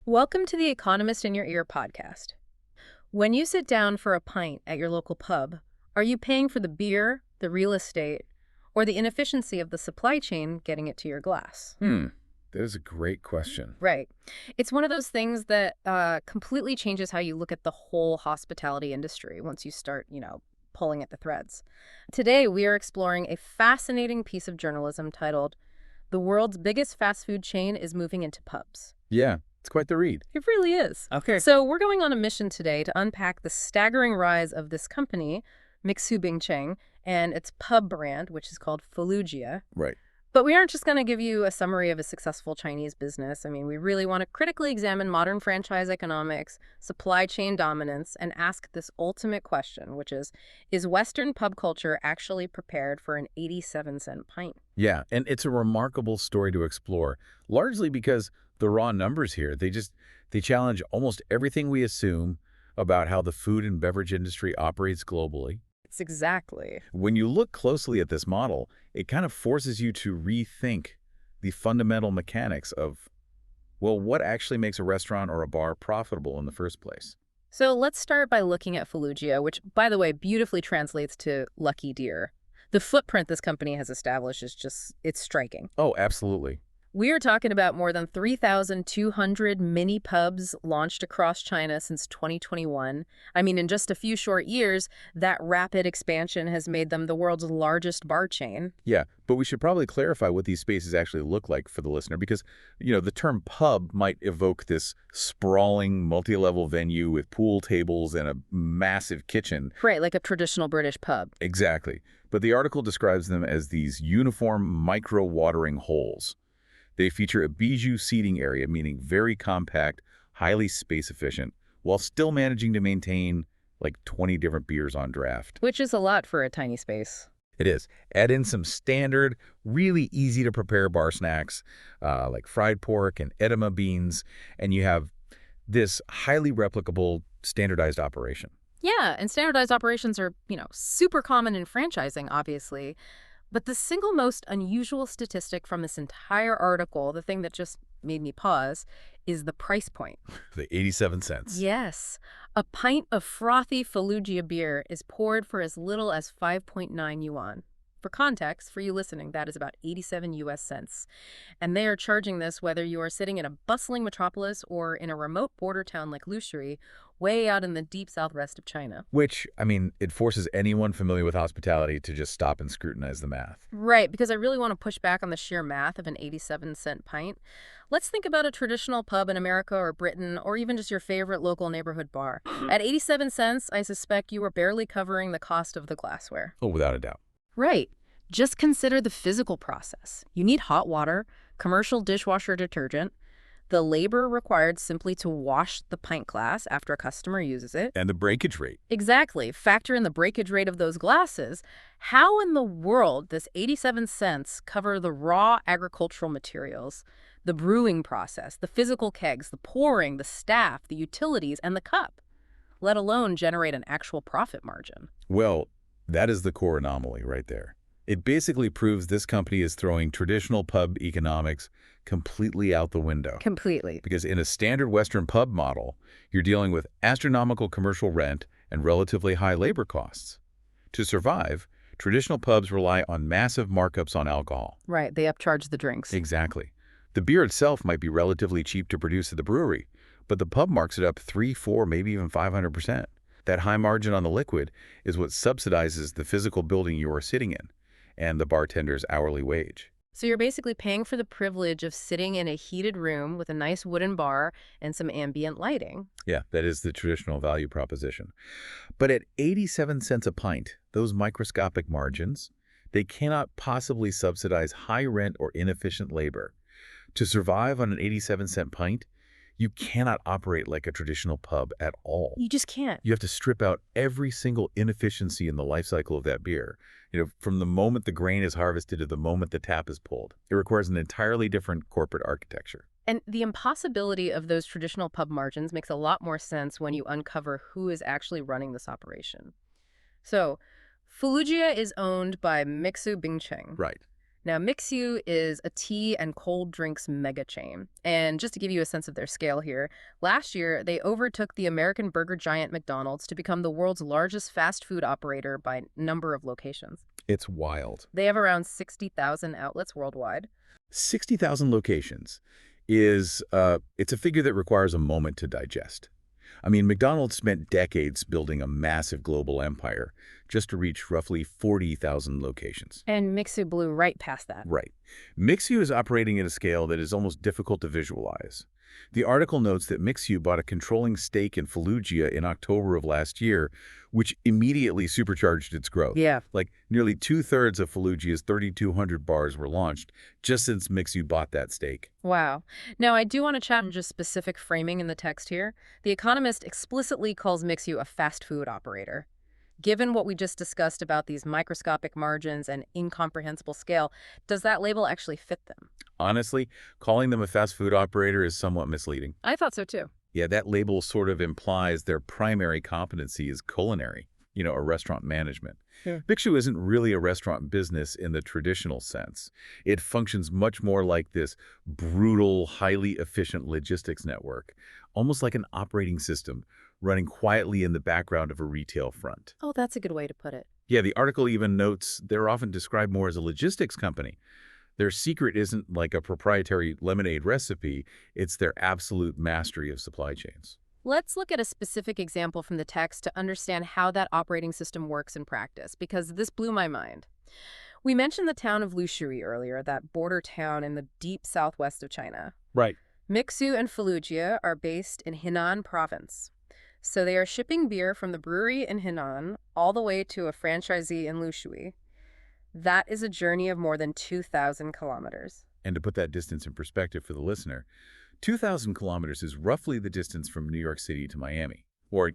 Welcome to the Economist in Your Ear podcast. When you sit down for a pint at your local pub, are you paying for the beer, the real estate, or the inefficiency of the supply chain getting it to your glass? That is a great question. Right. It's one of those things that completely changes how you look at the whole hospitality industry once you start, pulling at the threads. Today, we are exploring a fascinating piece of journalism titled, "The World's Biggest Fast Food Chain is Moving into Pubs." Yeah, it's quite the read. It really is. Okay. So we're going on a mission today to unpack the staggering rise of this company, Mixu Bingcheng, and its pub brand, which is called Fallujah. Right. But we aren't just going to give you a summary of a successful Chinese business. I mean, we really want to critically examine modern franchise economics, supply chain dominance, and ask this ultimate question, which is Western pub culture actually prepared for an 87-cent pint? Yeah, and it's a remarkable story to explore, largely because the raw numbers here, they challenge almost everything we assume about how the food and beverage industry operates globally. It's exactly. When you look closely at this model, it kind of forces you to rethink the fundamental mechanics of, well, what actually makes a restaurant or a bar profitable in the first place? So let's start by looking at Fallujah, which, by the way, beautifully translates to lucky deer. The footprint this company has established it's striking. Oh, absolutely. We are talking about more than 3,200 mini pubs launched across China since 2021. I mean, in just a few short years, that rapid expansion has made them the world's largest bar chain. Yeah, but we should probably clarify what these spaces actually look like for the listener because, the term pub might evoke this sprawling, multi-level venue with pool tables and a massive kitchen. Right, like a traditional British pub. Exactly. But the article describes them as these uniform micro-watering holes. They feature a bijou seating area, meaning very compact, highly space-efficient, while still managing to maintain like 20 different beers on draft. Which is a lot for a tiny space. It is. Add in some standard, really easy-to-prepare bar snacks, like fried pork and edamame beans, and you have this highly replicable, standardized operation. Yeah, and standardized operations are, super common in franchising, obviously. But the single most unusual statistic from this entire article, the thing that just made me pause, is the price point. The 87 cents. Yes. A pint of frothy Fallujah beer is poured for as little as 5.9 yuan. For context, for you listening, that is about 87 US cents. And they are charging this whether you are sitting in a bustling metropolis or in a remote border town like Lushui, way out in the deep southwest of China. Which, it forces anyone familiar with hospitality to just stop and scrutinize the math. Right, because I really want to push back on the sheer math of an 87-cent pint. Let's think about a traditional pub in America or Britain, or even just your favorite local neighborhood bar. At 87 cents, I suspect you are barely covering the cost of the glassware. Oh, without a doubt. Right. Just consider the physical process. You need hot water, commercial dishwasher detergent, the labor required simply to wash the pint glass after a customer uses it. And the breakage rate. Exactly. Factor in the breakage rate of those glasses. How in the world does 87 cents cover the raw agricultural materials, the brewing process, the physical kegs, the pouring, the staff, the utilities, and the cup, let alone generate an actual profit margin? Well, that is the core anomaly right there. It basically proves this company is throwing traditional pub economics completely out the window. Completely. Because in a standard Western pub model, you're dealing with astronomical commercial rent and relatively high labor costs. To survive, traditional pubs rely on massive markups on alcohol. Right, they upcharge the drinks. Exactly. The beer itself might be relatively cheap to produce at the brewery, but the pub marks it up 3, 4, maybe even 500%. That high margin on the liquid is what subsidizes the physical building you are sitting in and the bartender's hourly wage. So you're basically paying for the privilege of sitting in a heated room with a nice wooden bar and some ambient lighting. Yeah, that is the traditional value proposition. But at 87 cents a pint, those microscopic margins, they cannot possibly subsidize high rent or inefficient labor. To survive on an 87-cent pint, you cannot operate like a traditional pub at all. You just can't. You have to strip out every single inefficiency in the life cycle of that beer. From the moment the grain is harvested to the moment the tap is pulled. It requires an entirely different corporate architecture. And the impossibility of those traditional pub margins makes a lot more sense when you uncover who is actually running this operation. So, Fallujah is owned by Mixu Bingcheng. Right. Now, Mixu is a tea and cold drinks mega chain. And just to give you a sense of their scale here, last year they overtook the American burger giant McDonald's to become the world's largest fast food operator by number of locations. It's wild. They have around 60,000 outlets worldwide. 60,000 locations it's a figure that requires a moment to digest. I mean, McDonald's spent decades building a massive global empire just to reach roughly 40,000 locations. And Mixu blew right past that. Right. Mixu is operating at a scale that is almost difficult to visualize. The article notes that Mixu bought a controlling stake in Fallujah in October of last year, which immediately supercharged its growth. Yeah. Like nearly 2/3 of Fallujah's 3,200 bars were launched just since Mixu bought that stake. Wow. Now, I do want to challenge a specific framing in the text here. The Economist explicitly calls Mixu a fast food operator. Given what we just discussed about these microscopic margins and incomprehensible scale, does that label actually fit them? Honestly, calling them a fast food operator is somewhat misleading. I thought so too. Yeah, that label sort of implies their primary competency is culinary, or restaurant management. Yeah. Mixu isn't really a restaurant business in the traditional sense. It functions much more like this brutal, highly efficient logistics network, almost like an operating system running quietly in the background of a retail front. Oh, that's a good way to put it. Yeah, the article even notes they're often described more as a logistics company. Their secret isn't like a proprietary lemonade recipe, it's their absolute mastery of supply chains. Let's look at a specific example from the text to understand how that operating system works in practice, because this blew my mind. We mentioned the town of Lushui earlier, that border town in the deep southwest of China. Right. Mixu and Fallujah are based in Henan province. So they are shipping beer from the brewery in Henan all the way to a franchisee in Lushui. That is a journey of more than 2,000 kilometers. And to put that distance in perspective for the listener, 2,000 kilometers is roughly the distance from New York City to Miami, or,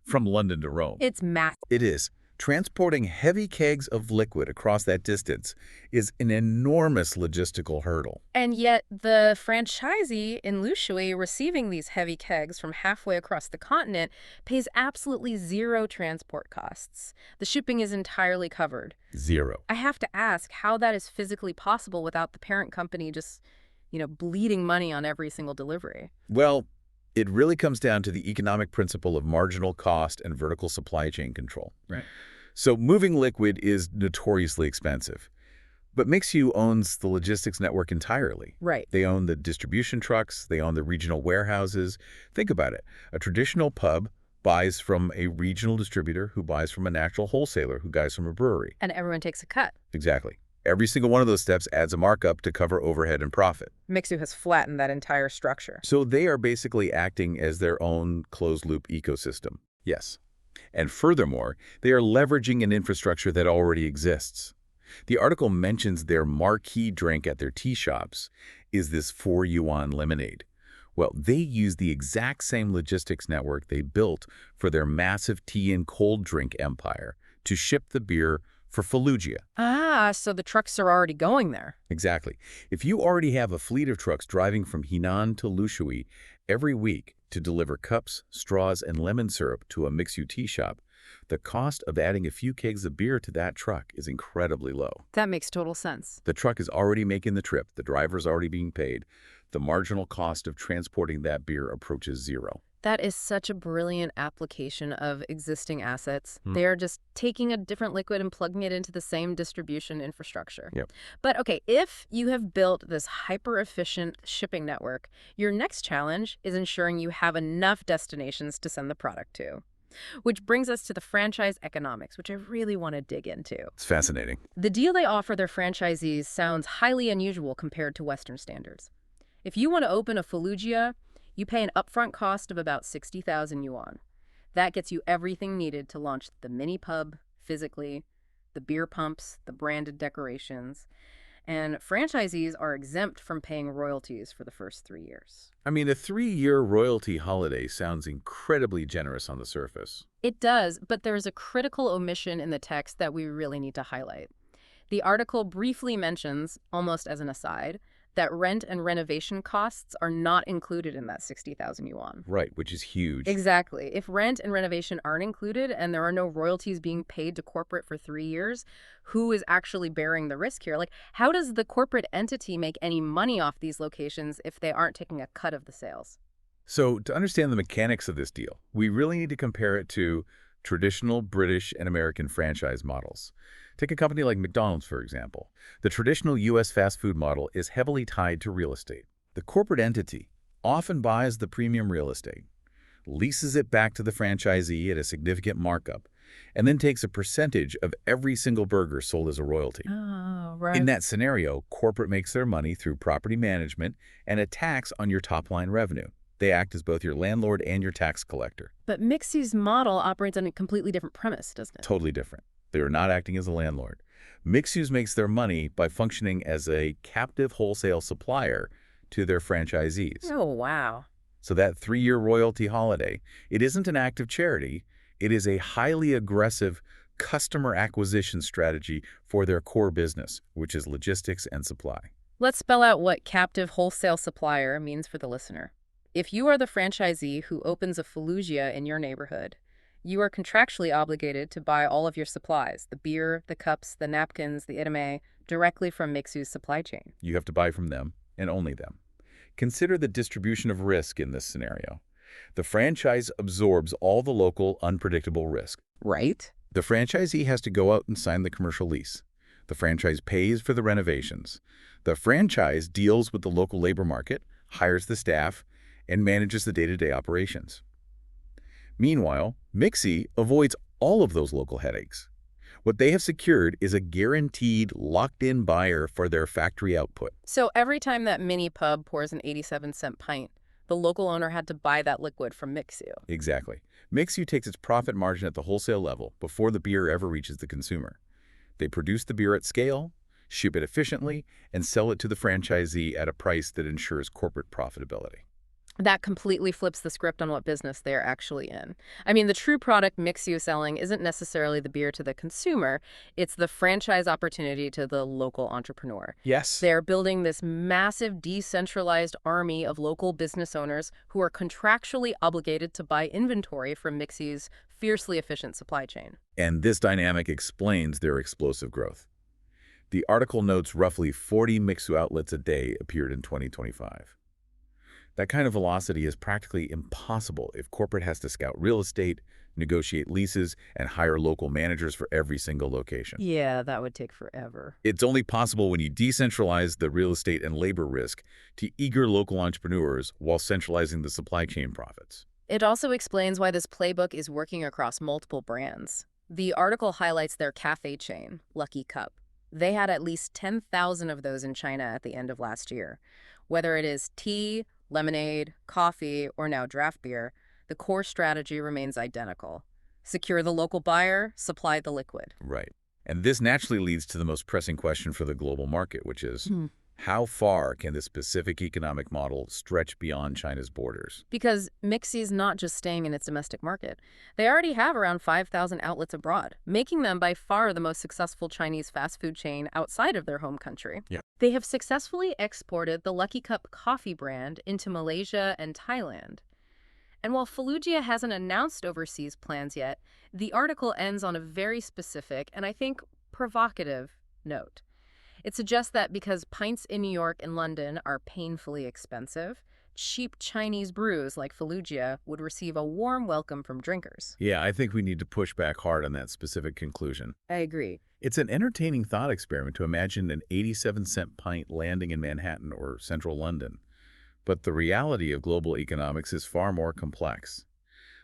from London to Rome. It's massive. It is. Transporting heavy kegs of liquid across that distance is an enormous logistical hurdle. And yet the franchisee in Lushui receiving these heavy kegs from halfway across the continent pays absolutely zero transport costs. The shipping is entirely covered. Zero. I have to ask how that is physically possible without the parent company just, bleeding money on every single delivery. Well, it really comes down to the economic principle of marginal cost and vertical supply chain control. Right. So moving liquid is notoriously expensive. But Mixu owns the logistics network entirely. Right. They own the distribution trucks, they own the regional warehouses. Think about it. A traditional pub buys from a regional distributor who buys from a natural wholesaler who buys from a brewery. And everyone takes a cut. Exactly. Every single one of those steps adds a markup to cover overhead and profit. Mixu has flattened that entire structure. So they are basically acting as their own closed-loop ecosystem. Yes. And furthermore, they are leveraging an infrastructure that already exists. The article mentions their marquee drink at their tea shops is this 4 yuan lemonade. Well, they use the exact same logistics network they built for their massive tea and cold drink empire to ship the beer for Fallujah. Ah, so the trucks are already going there. Exactly. If you already have a fleet of trucks driving from Henan to Lushui every week to deliver cups, straws, and lemon syrup to a Mixu tea shop, the cost of adding a few kegs of beer to that truck is incredibly low. That makes total sense. The truck is already making the trip. The driver's already being paid. The marginal cost of transporting that beer approaches zero. That is such a brilliant application of existing assets. They are just taking a different liquid and plugging it into the same distribution infrastructure. Yep. But okay, if you have built this hyper-efficient shipping network, your next challenge is ensuring you have enough destinations to send the product to. Which brings us to the franchise economics, which I really want to dig into. It's fascinating. The deal they offer their franchisees sounds highly unusual compared to Western standards. If you want to open a Fallujah, you pay an upfront cost of about 60,000 yuan. That gets you everything needed to launch the mini pub physically, the beer pumps, the branded decorations, and franchisees are exempt from paying royalties for the first 3 years. I mean, a 3-year royalty holiday sounds incredibly generous on the surface. It does, but there's a critical omission in the text that we really need to highlight. The article briefly mentions, almost as an aside, that rent and renovation costs are not included in that 60,000 yuan. Right, which is huge. Exactly. If rent and renovation aren't included and there are no royalties being paid to corporate for 3 years, who is actually bearing the risk here? Like, how does the corporate entity make any money off these locations if they aren't taking a cut of the sales? So to understand the mechanics of this deal, we really need to compare it to traditional British and American franchise models. Take a company like McDonald's, for example. The traditional U.S. fast food model is heavily tied to real estate. The corporate entity often buys the premium real estate, leases it back to the franchisee at a significant markup, and then takes a percentage of every single burger sold as a royalty. Oh, right. In that scenario, corporate makes their money through property management and a tax on your top-line revenue. They act as both your landlord and your tax collector. But Mixu's model operates on a completely different premise, doesn't it? Totally different. They are not acting as a landlord. Mixu's makes their money by functioning as a captive wholesale supplier to their franchisees. Oh, wow. So that 3-year royalty holiday, it isn't an act of charity. It is a highly aggressive customer acquisition strategy for their core business, which is logistics and supply. Let's spell out what captive wholesale supplier means for the listener. If you are the franchisee who opens a Fallujah in your neighborhood, you are contractually obligated to buy all of your supplies, the beer, the cups, the napkins, the itame, directly from Mixu's supply chain. You have to buy from them and only them. Consider the distribution of risk in this scenario. The franchise absorbs all the local unpredictable risk. Right. The franchisee has to go out and sign the commercial lease. The franchise pays for the renovations. The franchise deals with the local labor market, hires the staff, and manages the day-to-day operations. Meanwhile, Mixu avoids all of those local headaches. What they have secured is a guaranteed, locked-in buyer for their factory output. So every time that mini pub pours an 87-cent pint, the local owner had to buy that liquid from Mixu. Exactly. Mixu takes its profit margin at the wholesale level before the beer ever reaches the consumer. They produce the beer at scale, ship it efficiently, and sell it to the franchisee at a price that ensures corporate profitability. That completely flips the script on what business they're actually in. I mean, the true product Mixu is selling isn't necessarily the beer to the consumer. It's the franchise opportunity to the local entrepreneur. Yes. They're building this massive decentralized army of local business owners who are contractually obligated to buy inventory from Mixu's fiercely efficient supply chain. And this dynamic explains their explosive growth. The article notes roughly 40 Mixu outlets a day appeared in 2025. That kind of velocity is practically impossible if corporate has to scout real estate, negotiate leases, and hire local managers for every single location. Yeah, that would take forever. It's only possible when you decentralize the real estate and labor risk to eager local entrepreneurs while centralizing the supply chain profits. It also explains why this playbook is working across multiple brands. The article highlights their cafe chain, Lucky Cup. They had at least 10,000 of those in China at the end of last year. Whether it is tea, lemonade, coffee, or now draft beer, the core strategy remains identical. Secure the local buyer, supply the liquid. Right. And this naturally leads to the most pressing question for the global market, which is, how far can this specific economic model stretch beyond China's borders? Because Mixu's not just staying in its domestic market. They already have around 5,000 outlets abroad, making them by far the most successful Chinese fast food chain outside of their home country. Yeah. They have successfully exported the Lucky Cup coffee brand into Malaysia and Thailand. And while Fallujah hasn't announced overseas plans yet, the article ends on a very specific and I think provocative note. It suggests that because pints in New York and London are painfully expensive, cheap Chinese brews like Fallujah would receive a warm welcome from drinkers. Yeah, I think we need to push back hard on that specific conclusion. I agree. It's an entertaining thought experiment to imagine an 87-cent pint landing in Manhattan or central London. But the reality of global economics is far more complex.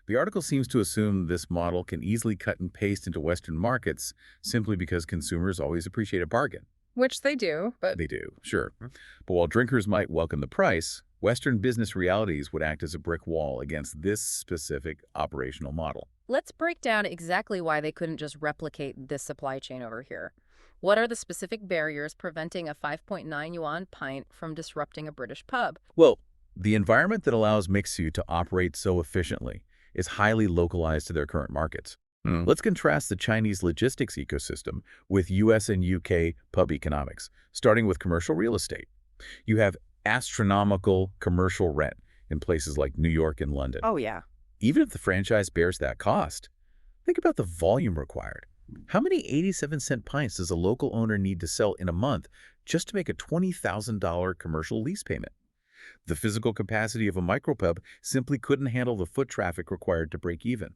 The article seems to assume this model can easily cut and paste into Western markets simply because consumers always appreciate a bargain. Which they do, but... They do, sure. But while drinkers might welcome the price, Western business realities would act as a brick wall against this specific operational model. Let's break down exactly why they couldn't just replicate this supply chain over here. What are the specific barriers preventing a 5.9 yuan pint from disrupting a British pub? Well, the environment that allows Mixu to operate so efficiently is highly localized to their current markets. Let's contrast the Chinese logistics ecosystem with US and UK pub economics, starting with commercial real estate. You have astronomical commercial rent in places like New York and London. Oh, yeah. Even if the franchise bears that cost, think about the volume required. How many 87-cent pints does a local owner need to sell in a month just to make a $20,000 commercial lease payment? The physical capacity of a micropub simply couldn't handle the foot traffic required to break even.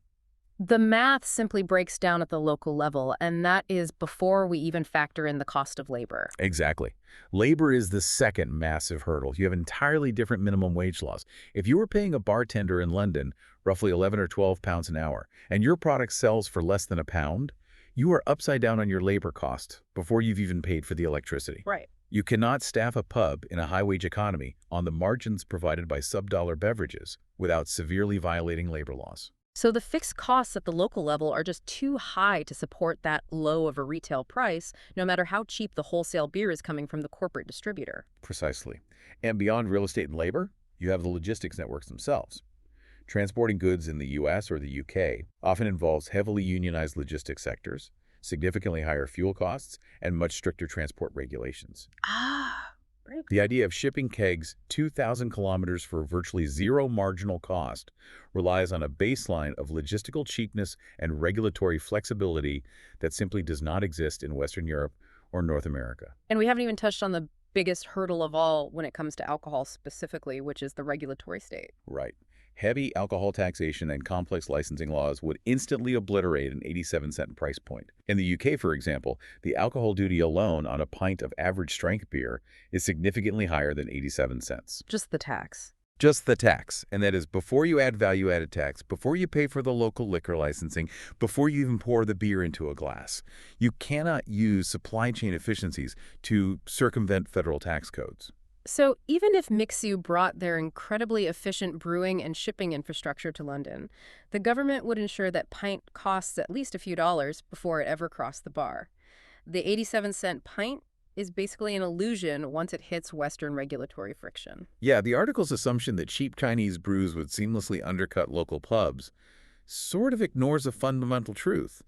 The math simply breaks down at the local level, and that is before we even factor in the cost of labor. Exactly. Labor is the second massive hurdle. You have entirely different minimum wage laws. If you were paying a bartender in London roughly 11 or 12 pounds an hour, and your product sells for less than £1, you are upside down on your labor cost before you've even paid for the electricity. Right. You cannot staff a pub in a high-wage economy on the margins provided by sub-dollar beverages without severely violating labor laws. So the fixed costs at the local level are just too high to support that low of a retail price, no matter how cheap the wholesale beer is coming from the corporate distributor. Precisely. And beyond real estate and labor, you have the logistics networks themselves. Transporting goods in the U.S. or the U.K. often involves heavily unionized logistics sectors, significantly higher fuel costs, and much stricter transport regulations. Right. The idea of shipping kegs 2,000 kilometers for virtually zero marginal cost relies on a baseline of logistical cheapness and regulatory flexibility that simply does not exist in Western Europe or North America. And we haven't even touched on the biggest hurdle of all when it comes to alcohol specifically, which is the regulatory state. Right. Heavy alcohol taxation and complex licensing laws would instantly obliterate an 87-cent price point. In the UK, for example, the alcohol duty alone on a pint of average strength beer is significantly higher than 87 cents. Just the tax. Just the tax, and that is before you add value-added tax, before you pay for the local liquor licensing, before you even pour the beer into a glass. You cannot use supply chain efficiencies to circumvent federal tax codes. So even if Mixu brought their incredibly efficient brewing and shipping infrastructure to London, the government would ensure that pint costs at least a few dollars before it ever crossed the bar. The 87-cent pint is basically an illusion once it hits Western regulatory friction. Yeah, the article's assumption that cheap Chinese brews would seamlessly undercut local pubs sort of ignores a fundamental truth.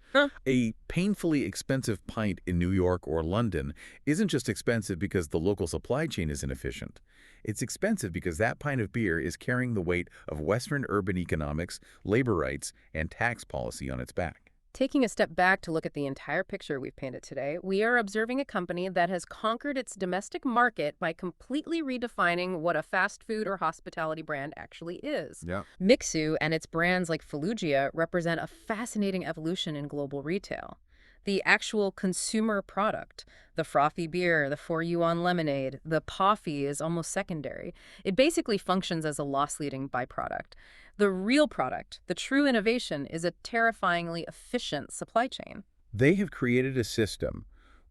A painfully expensive pint in New York or London isn't just expensive because the local supply chain is inefficient. It's expensive because that pint of beer is carrying the weight of Western urban economics, labor rights, and tax policy on its back. Taking a step back to look at the entire picture we've painted today, we are observing a company that has conquered its domestic market by completely redefining what a fast food or hospitality brand actually is. Yeah. Mixu and its brands like Fallujah represent a fascinating evolution in global retail. The actual consumer product, the frothy beer, the 4-yuan lemonade, the coffee is almost secondary. It basically functions as a loss-leading byproduct. The real product, the true innovation, is a terrifyingly efficient supply chain. They have created a system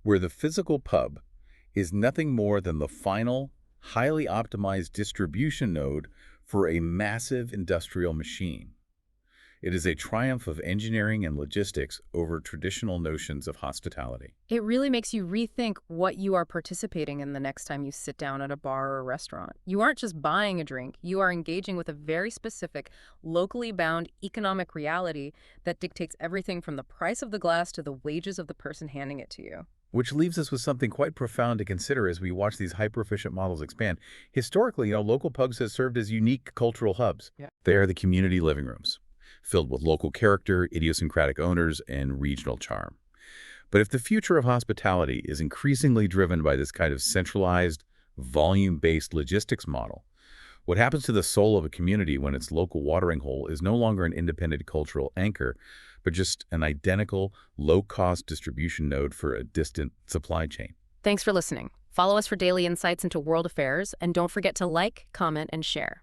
where the physical pub is nothing more than the final, highly optimized distribution node for a massive industrial machine. It is a triumph of engineering and logistics over traditional notions of hospitality. It really makes you rethink what you are participating in the next time you sit down at a bar or a restaurant. You aren't just buying a drink, you are engaging with a very specific, locally bound economic reality that dictates everything from the price of the glass to the wages of the person handing it to you. Which leaves us with something quite profound to consider as we watch these hyper-efficient models expand. Historically, local pubs have served as unique cultural hubs. Yeah. They are the community living rooms, filled with local character, idiosyncratic owners, and regional charm. But if the future of hospitality is increasingly driven by this kind of centralized, volume-based logistics model, what happens to the soul of a community when its local watering hole is no longer an independent cultural anchor, but just an identical, low-cost distribution node for a distant supply chain? Thanks for listening. Follow us for daily insights into world affairs, and don't forget to like, comment, and share.